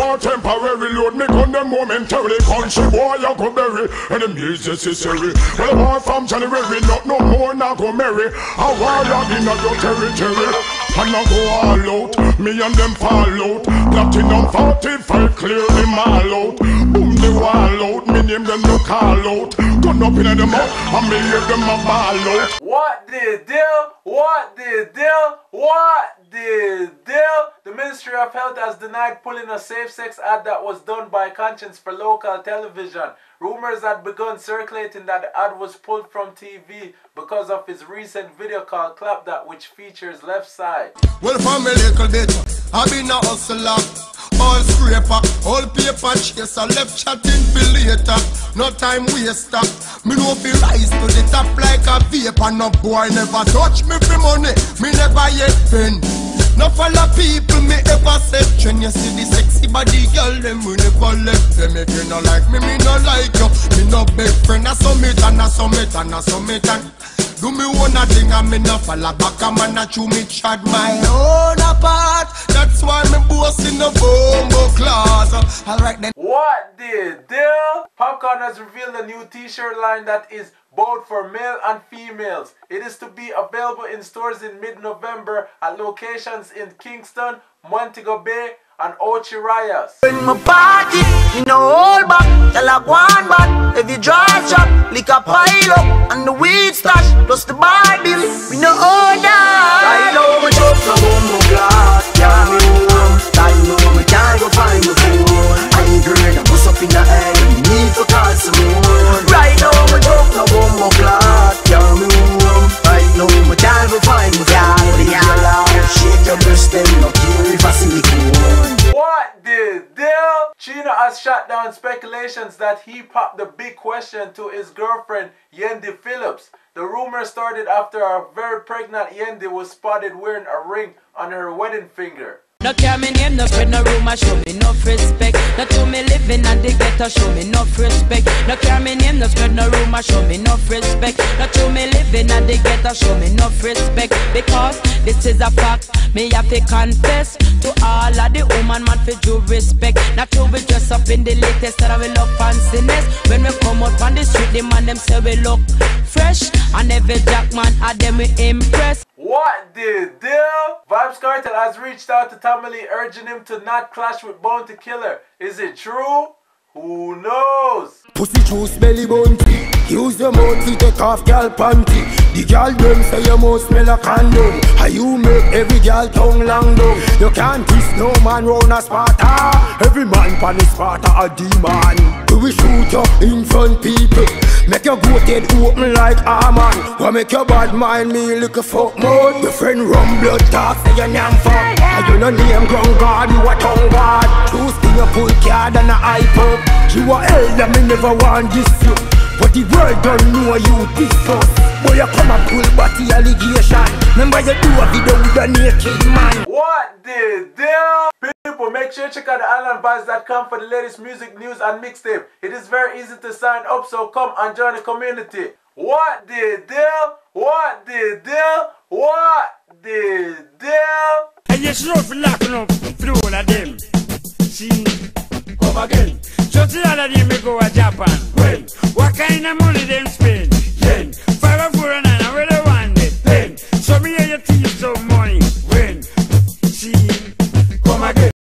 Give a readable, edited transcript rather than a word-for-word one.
war temporary. Load me gun them momentarily. Country boy I go bury. Enemies necessary. Well war from January. Not no more now go merry. A war log in your territory. And I go all out. Me and them fall out. Platinum 45 clear them all out. Boom the wall out. Me name them no call out. Gun up in the mouth and me hear them a ball out. What the deal? What the deal? What the deal? The Ministry of Health has denied pulling a safe sex ad that was done by Konshens for local television. Rumours had begun circulating that the ad was pulled from TV because of his recent video called Clap Dat, which features Leftside. Well, for me little bit, I been a hustler, all scraper, all paper chaser, left chatting bill later, no time waster. Me no be rise to the top like a vapor, no boy never touch me for money, me never yet been. No follow people me ever said. When you see the sexy body girl, them we never left them. If you no like me, me no like you. Me no big friend, I summit and I summit and I summit and do me one thing and me no follow back. A man a chew me chat my own apart. That's why me boss in the bombo class. Alright then. What the deal? Popcaan has revealed a new t-shirt line that is both for male and females. It is to be available in stores in mid-November at locations in Kingston, Montego Bay, and Ocho, Rios. In my party, in a whole back, tell a one back, every dry shop, lick a pile up, and the weed stash, plus the Bible, we no order. I know we jump from Bumbo Glass, yeah, me home. I know we can't go find my phone. I'm great, I bust up in the air, we need to call someone. Right now we jump from Bumbo Glass, yeah, me home. I know we can't go find my phone. Yeah, shake your breast and no care if I see me cool. What the deal? Chino has shut down speculations that he popped the big question to his girlfriend Yendi Phillips. The rumor started after a very pregnant Yendi was spotted wearing a ring on her wedding finger. No care me name, no spread no rumor, show me enough respect. No to me living and the ghetto, show me enough respect. No care me name, no spread no rumor, show me enough respect. No to me living and the ghetto, show me enough respect. Because this is a fact, me have to confess to all of the woman man for due respect. Not to be dressed up in the latest that we look fanciness. When we come out on the street, the man them say we look fresh, and every jack man at them we impress. What the deal? Vybz Kartel has reached out to Tamale urging him to not clash with Bounty Killer. Is it true? Who knows? Pussy juice belly bounty. Use your mouth to take off girl panty. The girl them say you must smell a condom. How you make every girl tongue long down. You can't kiss no man round a Sparta. Every man pan is Sparta a demon. We will shoot you in front people. Make your goat head open like a man. What make your bad mind me look a fuck mode. Your friend run blood talk say you name fuck. And you no name ground guard, you a tongue guard. Choose thing you pull card and a iPod. You a elder, me never want this you. But the world don't know you this us. Boy, you come and pull body allegation. Remember you do a video with a naked man. What the deal? People, make sure you check out the islandvibes.com for the latest music, news, and mixtape. It is very easy to sign up, so come and join the community. What the deal? What the deal? What the deal? And you should not be locking up through all of them. See, come again. Just all of them may go to Japan. Well, what kind of money them spend? Then 5 or 4 and 9, where they want it? Then, so me hear your teeth so much.